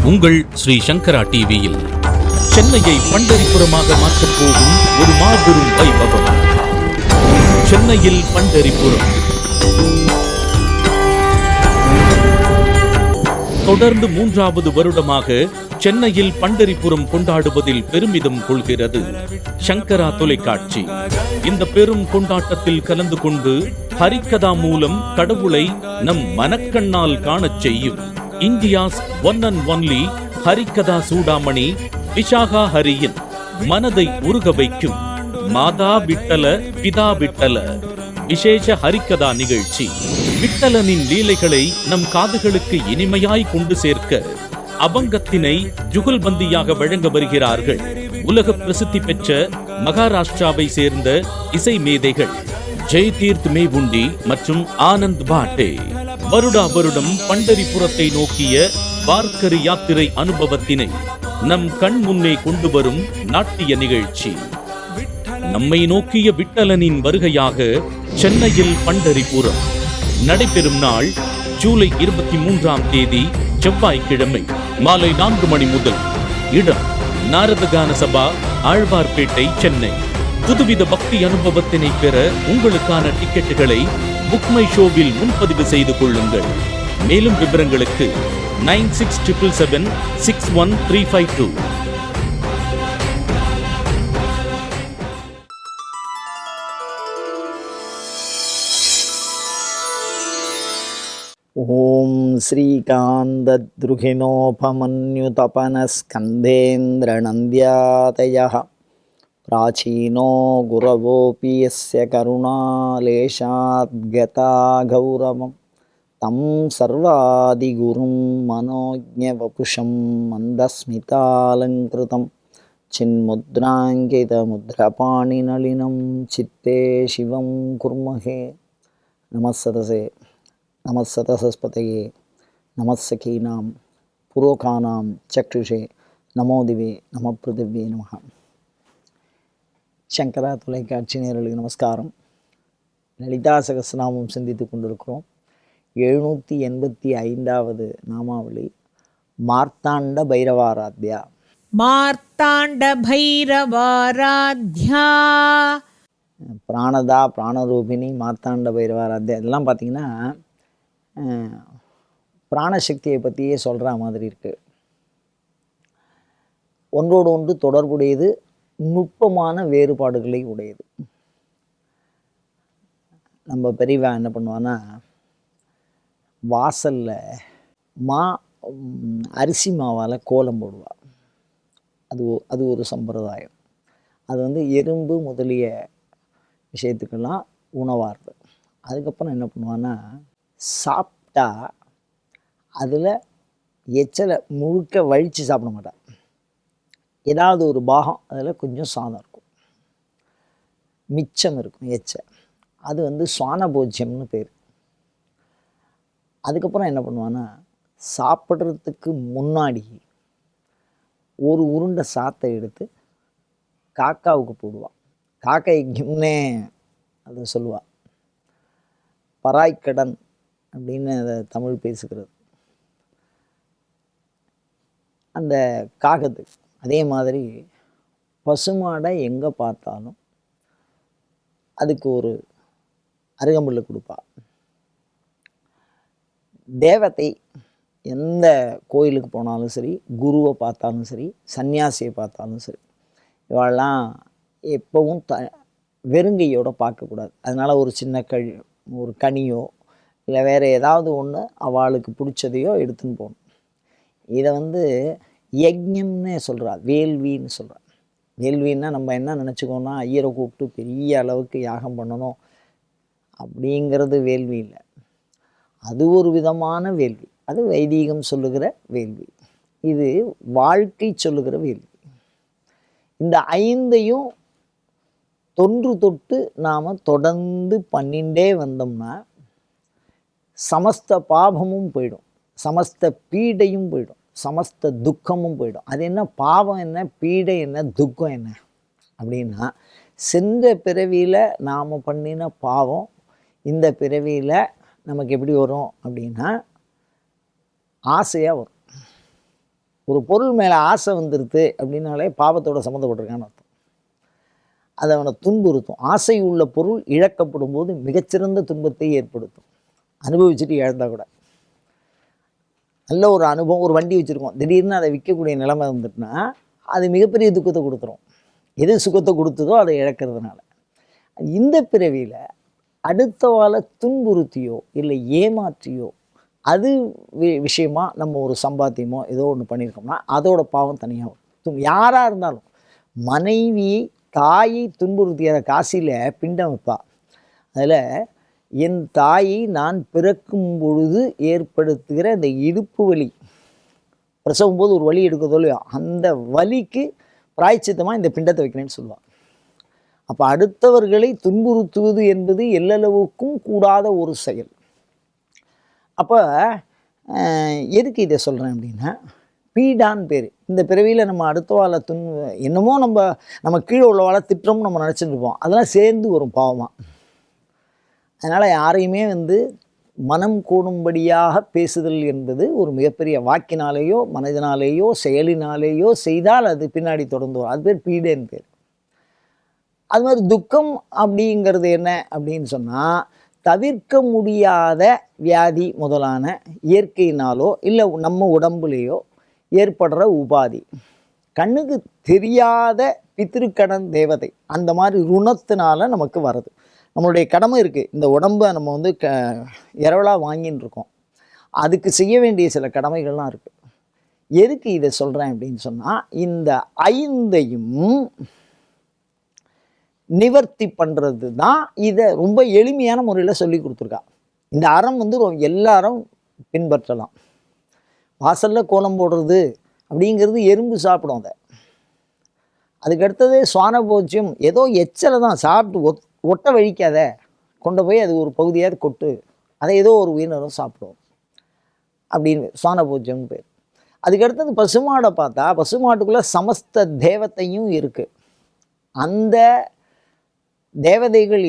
உங்கள் ஸ்ரீ சங்கரா டிவியில் சென்னையை பண்டரிபுரமாக மாற்றப் போகும் ஒரு மாபெரும் வைபவம். சென்னையில் பண்டரிபுரம். தொடர்ந்து 3வது வருடமாக சென்னையில் பண்டரிபுரம் கொண்டாடுவதில் பெருமிதம் கொள்கிறது சங்கரா தொலைக்காட்சி. இந்த பெரும் கொண்டாட்டத்தில் கலந்து கொண்டு ஹரிகதா மூலம் கடவுளை நம் மனக்கண்ணால் காணச் செய்யும் India's one and only Harikatha Choodamani Vishaka ஹரியின் மனதை உருக வைக்கும் மாதா விட்டல பிதா விட்டல விசேஷ ஹரிகதா நிகழ்ச்சி. விட்டலனின் லீலைகளை நம் காதுகளுக்கு இனிமையாய் கொண்டு சேர்க்க அபங்கத்தினை ஜுகல்பந்தியாக வழங்க வருகிறார்கள் உலக பிரசித்தி பெற்ற மகாராஷ்டிராவை சேர்ந்த இசை மேதைகள் ஜெய்தீர்த் மேவுண்டி மற்றும் ஆனந்த் பாட்டே. வருடா வருடம் பண்டரிபுரத்தை நோக்கிய வார்க்கரி யாத்திரை அனுபவத்தினை நம் கண் முன்னே கொண்டு வரும் நாட்டிய நிகழ்ச்சி. நம்மை நோக்கிய விட்டலனின் வருகையாக சென்னையில் பண்டரிபுரம் நடைபெறும் நாள் ஜூலை 23ஆம் தேதி செவ்வாய்க்கிழமை மாலை 4 மணி முதல். இடம் நாரதகான சபா, ஆழ்வார்பேட்டை, சென்னை. புதுவித பக்தி அனுபவத்தினை பெற உங்களுக்கான டிக்கெட்டுகளை புக் மை ஷோவில் முன்பதிவு செய்து கொள்ளுங்கள். மேலும் விவரங்களுக்கு 9677761352. ஓம் ஸ்ரீகாந்தத்ருஹிணோபமன்யுதபனஸ்கந்தேந்திரநந்த்யாதயः பிராச்சீனோ குரவோபி யஸ்ய கருணாலேஷாத்கதா கௌரவம் தம் சர்வாதிகுரும் மனோஜ்ஞவபுஷம் மந்தஸ்மிதாலங்கிருதம் சின்முத்ராங்கிதமுத்ரபாணிநளினம் சித்தே சிவம் குர்மஹே. நமஸ்ஸதசே நமஸ்ஸதசஸ்பதயே நமஸ்ஸகீனாம் புரோகானாம் சக்ஷுஷே நமோதிவே நம பிருதிவே நமஹ. சங்கரா தொலைக்காட்சி நேயர்களுக்கு நமஸ்காரம். லலிதா சகஸ்ரநாமம் சிந்தித்து கொண்டிருக்கிறோம். 785வது நாமாவளி மார்த்தாண்ட பைரவாராத்யா. மார்த்தாண்ட பைரவாராத்யா. பிராணதா பிராணரூபிணி மார்த்தாண்ட பைரவாராத்யா. இதெல்லாம் பார்த்திங்கன்னா பிராணசக்தியை பற்றியே சொல்கிற மாதிரி இருக்குது. ஒன்றோடு ஒன்று தொடர்புடையது, நுட்பமான வேறுபாடுகளை உடையது. நம்ம பெரியவா என்ன பண்ணுவான்னா, வாசலில் அரிசி மாவால் கோலம் போடுவாள். அது ஒரு சம்பிரதாயம். அது வந்து எறும்பு முதலிய விஷயத்துக்கெல்லாம் உணவார்து. அதுக்கப்புறம் என்ன பண்ணுவான்னா, சாப்பிட்டா அதில் எச்சலை முழுக்க வழித்து சாப்பிட மாட்டாள். ஏதாவது ஒரு பாகம் அதில் கொஞ்சம் சாதம் இருக்கும், மிச்சம் இருக்கும் எச்சை. அது வந்து சுவானபோஜ்யம்னு பேர். அதுக்கப்புறம் என்ன பண்ணுவான்னா, சாப்பிட்றதுக்கு முன்னாடி ஒரு உருண்டை சாத்தை எடுத்து காக்காவுக்கு போடுவாள். காக்கா யஜ்யம்னே அதை சொல்லுவாள். பராய்க்கடன் அப்படின்னு அதை தமிழ் பேசுகிறது. அந்த காகத்துக்கு அதே மாதிரி பசுமாடை எங்கே பார்த்தாலும் அதுக்கு ஒரு அருகம்புல்லை கொடுப்பா. தேவதை எந்த கோயிலுக்கு போனாலும் சரி, குருவை பார்த்தாலும் சரி, சன்னியாசியை பார்த்தாலும் சரி, இவெல்லாம் எப்பவும் வெறுங்கையோடு பார்க்கக்கூடாது. அதனால் ஒரு சின்ன ஒரு கனியோ இல்லை வேறு ஏதாவது ஒன்று அவளுக்கு பிடிச்சதையோ எடுத்துன்னு போகணும். இதை வந்து யஜ்ஞம்னு சொல்கிறா, வேள்வின்னு சொல்கிறா. வேள்வின்னா நம்ம என்ன நினச்சிக்கோன்னா, ஐயரை கூப்பிட்டு பெரிய அளவுக்கு யாகம் பண்ணணும் அப்படிங்கிறது வேள்வி இல்லை. அது ஒரு விதமான வேள்வி. அது வைதீகம் சொல்லுகிற வேள்வி. இது வாழ்க்கை சொல்லுகிற வேள்வி. இந்த 5ஐயும் தொன்று தொட்டு நாம் தொடர்ந்து பண்ணிகிட்டே வந்தோம்னா சமஸ்த பாபமும் போயிடும், சமஸ்த பீடையும் போயிடும், சமஸ்த துக்கமும் போயிடும். அது என்ன பாவம் என்ன, பீடை என்ன, துக்கம் என்ன அப்படின்னா, சென்ற பிறவியில் நாம் பண்ணின பாவம் இந்த பிறவியில் நமக்கு எப்படி வரும் அப்படின்னா, ஆசையாக வரும். ஒரு பொருள் மேலே ஆசை வந்துடுது அப்படின்னாலே பாவத்தோட சம்மந்தப்பட்டிருக்கான்னு அர்த்தம். அதை அவனை துன்புறுத்தும். ஆசை உள்ள பொருள் இழக்கப்படும் போது மிகச்சிறந்த துன்பத்தை ஏற்படுத்தும். அனுபவிச்சுட்டு இழந்தால் கூட. நல்ல ஒரு அனுபவம், ஒரு வண்டி வச்சுருக்கோம், திடீர்னு அதை விற்கக்கூடிய நிலைமை வந்துட்டுனா அது மிகப்பெரிய துக்கத்தை கொடுத்துரும். எது சுகத்தை கொடுத்ததோ அதை இழக்கிறதுனால. இந்த பிறவியில் அடுத்தவாளை துன்புறுத்தியோ இல்லை ஏமாற்றியோ அது விஷயமா நம்ம ஒரு சம்பாத்தியமோ ஏதோ ஒன்று பண்ணியிருக்கோம்னா அதோட பாவம் தனியாக வரும். யாராக இருந்தாலும் மனைவியை தாயை துன்புறுத்திய காசியில் பிண்டம் வைப்பா. அதில் என் தாயை நான் பிறக்கும் பொழுது ஏற்படுத்துகிற இந்த இடுப்பு வலி, பிரசவம் போது ஒரு வலி எடுக்கிறதோ இல்லையோ அந்த வலிக்கு பிராய்ச்சித்தமாக இந்த பிண்டத்தை வைக்கிறேன்னு சொல்லுவாள். அப்போ அடுத்தவர்களை துன்புறுத்துவது என்பது எல்லளவுக்கும் கூடாத ஒரு செயல். அப்போ எதுக்கு இதை சொல்கிறேன் அப்படின்னா, பீடான்னு பேர். இந்த பிறவியில் நம்ம அடுத்தவாளை என்னமோ நம்ம கீழே உள்ளவாளை திட்டம்னு நம்ம நினச்சிட்டு இருப்போம். அதெல்லாம் சேர்ந்து வரும் பாவமாக. அதனால் யாரையுமே மனம் கூடும்படியாக பேசுதல் என்பது ஒரு மிகப்பெரிய வாக்கினாலேயோ மனதினாலேயோ செயலினாலேயோ செய்தால் அது பின்னாடி தொடர்ந்து வரும். அது பேர் பீடேன்னு பேர். அது மாதிரி துக்கம் அப்படிங்கிறது என்ன அப்படின்னு சொன்னால், தவிர்க்க முடியாத வியாதி முதலான இயற்கையினாலோ இல்லை நம்ம உடம்புலேயோ ஏற்படுற உபாதி, கண்ணுக்கு தெரியாத பித்திருக்கடன் தேவதை, அந்த மாதிரி ருணத்தினால நமக்கு வருது. நம்மளுடைய கடமை இருக்குது. இந்த உடம்பை நம்ம இரவலாக வாங்கின்னு இருக்கோம். அதுக்கு செய்ய வேண்டிய சில கடமைகள்லாம் இருக்குது. எதுக்கு இதை சொல்கிறேன் அப்படின்னு சொன்னால், இந்த 5ஐயும் நிவர்த்தி பண்ணுறது தான் இதை ரொம்ப எளிமையான முறையில் சொல்லி கொடுத்துருக்கா. இந்த அறம் எல்லாரும் பின்பற்றலாம். வாசலில் கோலம் போடுறது அப்படிங்கிறது எறும்பு சாப்பிடும். அதுக்கடுத்தது சுவானபோஜ்யம், ஏதோ எச்சலை தான் சாப்பிட்டு ஒட்ட வழிக்காத, கொண்டு போய் அது ஒரு பகுதியாக கொட்டு, அதை ஏதோ ஒரு உயிரினரும் சாப்பிடும் அப்படின்னு சுவானபோஜ்யம்னு பேர். அதுக்கடுத்தது பசுமாடை பார்த்தா பசுமாட்டுக்குள்ளே சமஸ்த தேவத்தையும் இருக்குது. அந்த தேவதைகள்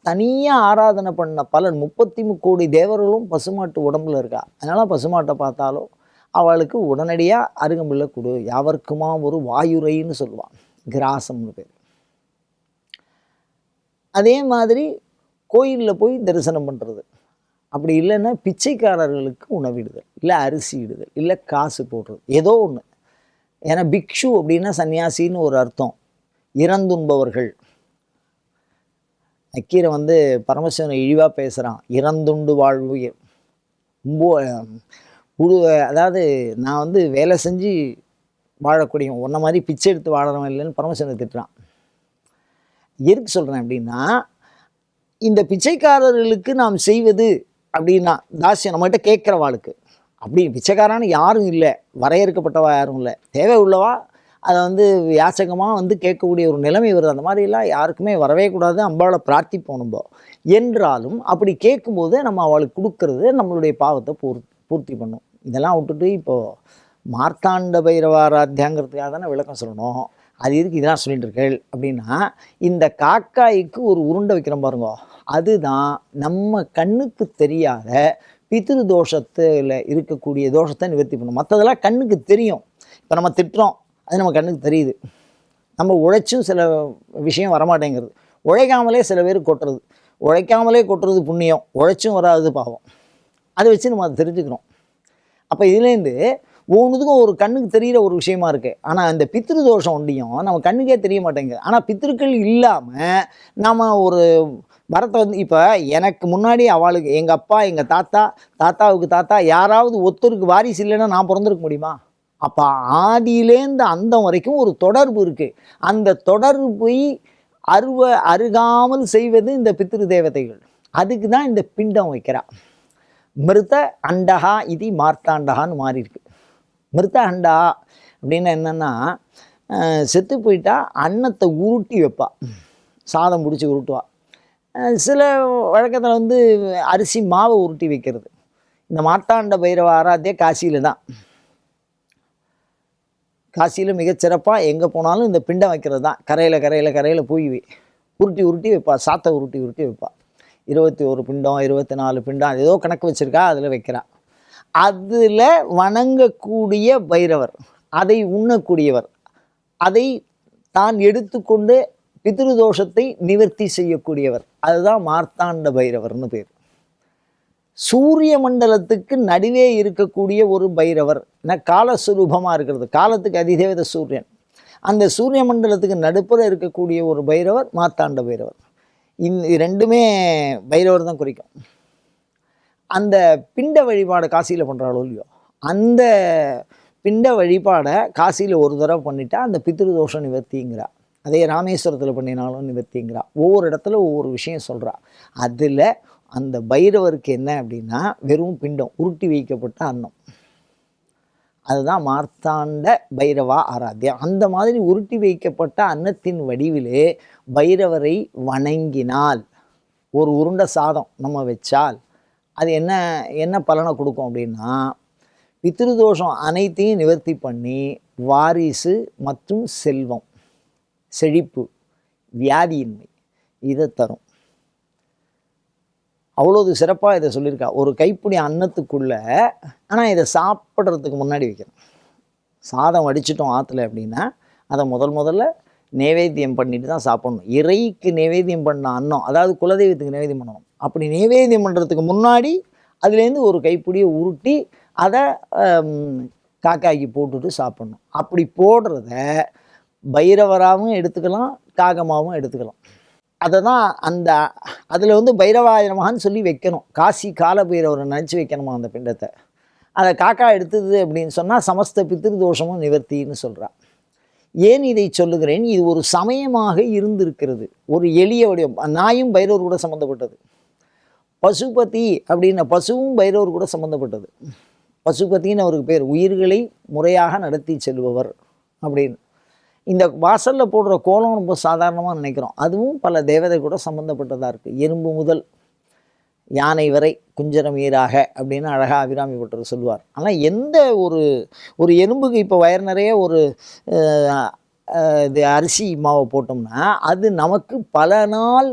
தனியாக ஆராதனை பண்ண பலன் 33 கோடி தேவர்களும் பசுமாட்டு உடம்புல இருக்கா. அதனால் பசுமாட்டை பார்த்தாலும் அவளுக்கு உடனடியாக அருகம்புல்லை கொடு. யாவர்க்குமா ஒரு வாயுரைன்னு சொல்லுவான், கிராசம்னு பேர். அதே மாதிரி கோயிலில் போய் தரிசனம் பண்ணுறது, அப்படி இல்லைன்னா பிச்சைக்காரர்களுக்கு உணவிடுதல், இல்லை அரிசி இடுதல், இல்லை காசு போடுறது, ஏதோ ஒன்று. ஏன்னா பிக்ஷு அப்படின்னா சன்னியாசின்னு ஒரு அர்த்தம். இறந்துண்பவர்கள். நக்கீரை பரமசிவனை இழிவாக பேசுகிறான். இறந்துண்டு வாழ்வு ரொம்ப அதாவது நான் வேலை செஞ்சு வாழக்கூடிய உன்ன மாதிரி பிச்சை எடுத்து வாழறவன் இல்லைன்னு பரமசிவனை திட்டுறான். எதுக்கு சொல்கிறேன் அப்படின்னா, இந்த பிச்சைக்காரர்களுக்கு நாம் செய்வது அப்படின்னா தாசியம் நம்மகிட்ட கேட்குறவாளுக்கு. அப்படி பிச்சைக்காரான்னு யாரும் இல்லை, வரையறுக்கப்பட்டவா யாரும் இல்லை. தேவை உள்ளவா அதை யாச்சகமாக கேட்கக்கூடிய ஒரு நிலைமை வருது. அந்த மாதிரிலாம் யாருக்குமே வரவே கூடாது. அம்பாவை பிரார்த்திப்போம் நம்ம. என்றாலும் அப்படி கேட்கும்போது நம்ம அவளுக்கு கொடுக்கறது நம்மளுடைய பாவத்தை பூர்த்தி பண்ணும். இதெல்லாம் விட்டுட்டு இப்போது மார்த்தாண்ட பைரவாராத்தியாங்கிறதுக்காக தானே விளக்கம் சொல்லணும். அது எதுக்கு இதெல்லாம் சொல்லிட்டு இருக்கேள் அப்படின்னா, இந்த காக்காய்க்கு ஒரு உருண்டை வைக்கிறோம் பாருங்க, அதுதான் நம்ம கண்ணுக்கு தெரியாத பித்ரு தோஷத்தில் இருக்கக்கூடிய தோஷத்தை நிவர்த்தி பண்ணும். மற்றதெல்லாம் கண்ணுக்கு தெரியும். இப்போ நம்ம திட்டுறோம், அது நம்ம கண்ணுக்கு தெரியுது. நம்ம உழைச்சும் சில விஷயம் வரமாட்டேங்கிறது. உழைக்காமலே சில பேர் கொட்டுறது, உழைக்காமலே கொட்டுறது புண்ணியம், உழைச்சும் வராது பாவம். அதை வச்சு நம்ம அதை தெரிஞ்சுக்கிறோம். அப்போ இதுலேருந்து ஒவ்வொன்றுக்கும் ஒரு கண்ணுக்கு தெரிகிற ஒரு விஷயமா இருக்குது. ஆனால் இந்த பித்ரு தோஷம் ஒன்றியும் நம்ம கண்ணுக்கே தெரிய மாட்டேங்குது. ஆனால் பித்திருக்கள் இல்லாமல் நம்ம ஒரு வரத்தை இப்போ எனக்கு முன்னாடி அவளுக்கு எங்கள் அப்பா, எங்கள் தாத்தா, தாத்தாவுக்கு தாத்தா, யாராவது ஒருத்தருக்கு வாரிசு இல்லைன்னா நான் பிறந்திருக்க முடியுமா? அப்போ ஆதியிலேருந்து அந்தம் வரைக்கும் ஒரு தொடர்பு இருக்குது. அந்த தொடர்பை அருகாமல் செய்வது இந்த பித்ரு தேவதைகள். அதுக்கு தான் இந்த பிண்டம் வைக்கிறா. மிருத அண்டகா இது மார்த்தாண்டகான்னு மாறி இருக்கு. மிருத அண்டா அப்படின்னா என்னென்னா, செத்து போயிட்டா அன்னத்தை உருட்டி வைப்பா, சாதம் பிடிச்சி உருட்டுவா. சில வழக்கத்தில் அரிசி மாவை உருட்டி வைக்கிறது. இந்த மார்த்தாண்ட பைரவ ஆராத்திய காசியில் தான். காசியில் மிகச்சிறப்பாக எங்கே போனாலும் இந்த பிண்டம் வைக்கிறது தான். கரையில் போய் உருட்டி வைப்பா, சாத்தை உருட்டி வைப்பா. 21 பிண்டம் 24 பிண்டம் ஏதோ கணக்கு வச்சுருக்கா, அதில் வைக்கிறா. அதில் வணங்கக்கூடிய பைரவர், அதை உண்ணக்கூடியவர், அதை தான் எடுத்துக்கொண்டு பித்ருதோஷத்தை நிவர்த்தி செய்யக்கூடியவர், அதுதான் மார்த்தாண்ட பைரவர்னு பேர். சூரிய மண்டலத்துக்கு நடுவே இருக்கக்கூடிய ஒரு பைரவர், காலஸ்வரூபமாக இருக்கிறது, காலத்துக்கு அதிதேவத சூரியன். அந்த சூரிய மண்டலத்துக்கு நடுப்புற இருக்கக்கூடிய ஒரு பைரவர் மார்த்தாண்ட பைரவர். ரெண்டுமே பைரவர் தான் குறிக்கும். அந்த பிண்ட வழிபாடு காசியில் பண்ணுறாளோ இல்லையோ, அந்த பிண்ட வழிபாடை காசியில் ஒரு தடவை பண்ணிட்டா அந்த பித்ருதோஷம் நிவர்த்திங்கிறா. அதே ராமேஸ்வரத்தில் பண்ணினாலும் நிவர்த்திங்கிறா. ஒவ்வொரு இடத்துல ஒவ்வொரு விஷயம் சொல்கிறா. அதில் அந்த பைரவருக்கு என்ன அப்படின்னா, வெறும் பிண்டம், உருட்டி வைக்கப்பட்ட அன்னம், அதுதான் மார்த்தாண்ட பைரவா ஆராத்தியம். அந்த மாதிரி உருட்டி வைக்கப்பட்ட அன்னத்தின் வடிவிலே பைரவரை வணங்கினால், ஒரு உருண்டை சாதம் நம்ம வச்சால் அது என்ன பலனை கொடுக்கும் அப்படின்னா, பித்ருதோஷம் அனைத்தையும் நிவர்த்தி பண்ணி வாரிசு மற்றும் செல்வம், செழிப்பு, வியாதியின்மை இதை தரும். அவ்வளோது சிறப்பாக இதை சொல்லியிருக்கா. ஒரு கைப்பிடி அன்னத்துக்குள்ளே, ஆனால் இதை சாப்பிட்றதுக்கு முன்னாடி வைக்கணும். சாதம் வடிச்சிட்டோம் ஆற்றுல அப்படின்னா அதை முதல்ல நைவேத்தியம் பண்ணிட்டு தான் சாப்பிடணும். இறைக்கு நைவேத்தியம் பண்ண அன்னம், அதாவது குலதெய்வத்துக்கு நைவேத்தியம் பண்ணணும். அப்படி நைவேத்தியம் பண்ணுறதுக்கு முன்னாடி அதுலேருந்து ஒரு கைப்பிடியை உருட்டி அதை காக்காய்க்கு போட்டுட்டு சாப்பிடணும். அப்படி போடுறத பைரவராகவும் எடுத்துக்கலாம், காகமாகவும் எடுத்துக்கலாம். அதை தான் அதில் பைரவாய நமகான்னு சொல்லி வைக்கணும். காசி கால பைரவரை நினச்சி வைக்கணுமா அந்த பிண்டத்தை. அதை காக்கா எடுத்தது அப்படின்னு சொன்னால் சமஸ்த பித்ருதோஷமும் நிவர்த்தின்னு சொல்கிறா. ஏன் இதை சொல்லுகிறேன், இது ஒரு சமயமாக இருந்திருக்கிறது. ஒரு எளிய வடிவம். நாயும் பைரவர் கூட சம்மந்தப்பட்டது. பசுபதி அப்படின்ன பசுவும் பைரவர் கூட சம்மந்தப்பட்டது. பசுபதின்னு அவருக்கு பேர், உயிர்களை முறையாக நடத்தி செல்பவர் அப்படின்னு. இந்த வாசலில் போடுற கோலம் ரொம்ப சாதாரணமாக நினைக்கிறோம், அதுவும் பல தேவதை கூட சம்மந்தப்பட்டதாக இருக்குது. எறும்பு முதல் யானை வரை குஞ்சரம் ஈராக அப்படின்னு அழகாக அபிராமி பட்டர் சொல்லுவார். ஆனால் எந்த ஒரு எறும்புக்கு இப்போ வயர் நிறைய இது அரிசி மாவை போட்டோம்னா அது நமக்கு பல நாள்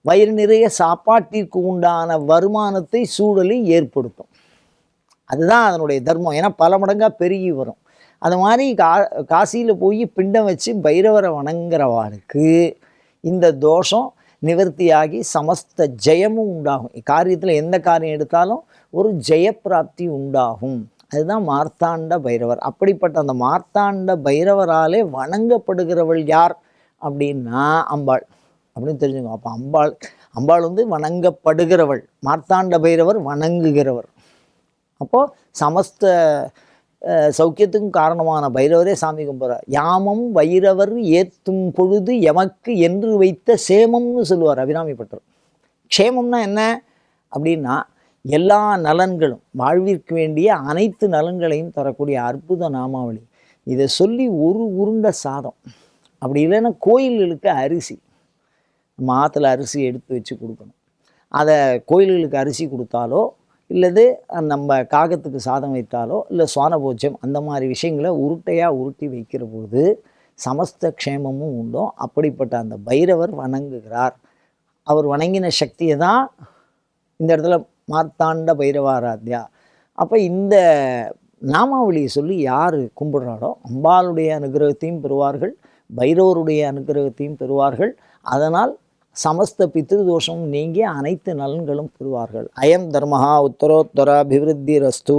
வயிறு நிறைய சாப்பாட்டிற்கு உண்டான வருமானத்தை சூழலை ஏற்படுத்தும். அதுதான் அதனுடைய தர்மம். ஏன்னா பல மடங்காக பெருகி வரும். அது மாதிரி காசியில் போய் பிண்டம் வச்சு பைரவரை வணங்குறவாளுக்கு இந்த தோஷம் நிவர்த்தியாகி சமஸ்த ஜெயமும் உண்டாகும். காரியத்தில் எந்த காரியம் எடுத்தாலும் ஒரு ஜெயப்பிராப்தி உண்டாகும். அதுதான் மார்த்தாண்ட பைரவர். அப்படிப்பட்ட அந்த மார்த்தாண்ட பைரவராலே வணங்கப்படுகிறவள் யார் அப்படின்னா அம்பாள் அப்படின்னு தெரிஞ்சுக்கோ. அப்போ அம்பாள் வணங்கப்படுகிறவள், மார்த்தாண்ட பைரவர் வணங்குகிறவர். அப்போது சமஸ்த சௌக்கியத்துக்கும் காரணமான பைரவரே சாமி கும்பிட்றார். யாமம் வைரவர் ஏத்தும் பொழுது எமக்கு என்று வைத்த சேமம்னு சொல்லுவார் அபிராமி பட்டர். க்ஷேமம்னா என்ன அப்படின்னா எல்லா நலன்களும், வாழ்விற்கு வேண்டிய அனைத்து நலன்களையும் தரக்கூடிய அற்புத நாமாவளி. இதை சொல்லி ஒரு உருண்டை சாதம், அப்படி இல்லைன்னா கோயில்களுக்கு அரிசி, நம்ம ஆற்றுல அரிசி எடுத்து வச்சு கொடுக்கணும். அதை கோயில்களுக்கு அரிசி கொடுத்தாலோ இல்லது நம்ம காகத்துக்கு சாதம் வைத்தாலோ இல்லை சுவானபோஜ்யம் அந்த மாதிரி விஷயங்களை உருட்டையாக உருட்டி வைக்கிற போது சமஸ்த க்ஷேமமும் உண்டும். அப்படிப்பட்ட அந்த பைரவர் வணங்குகிறார். அவர் வணங்கின சக்தியை தான் இந்த இடத்துல மார்த்தாண்ட பைரவாராத்யா. அப்போ இந்த நாமாவளியை சொல்லி யார் கும்பிடுறாரோ அம்பாளுடைய அனுகிரகத்தையும் பெறுவார்கள், பைரவருடைய அனுகிரகத்தையும் பெறுவார்கள். அதனால் சமஸ்த பித்ருதோஷமும் நீங்கி அனைத்து நலன்களும் பெறுவார்கள். அயம் தர்மஹா உத்தரோத்தர அபிவிருத்தி ரஸ்து.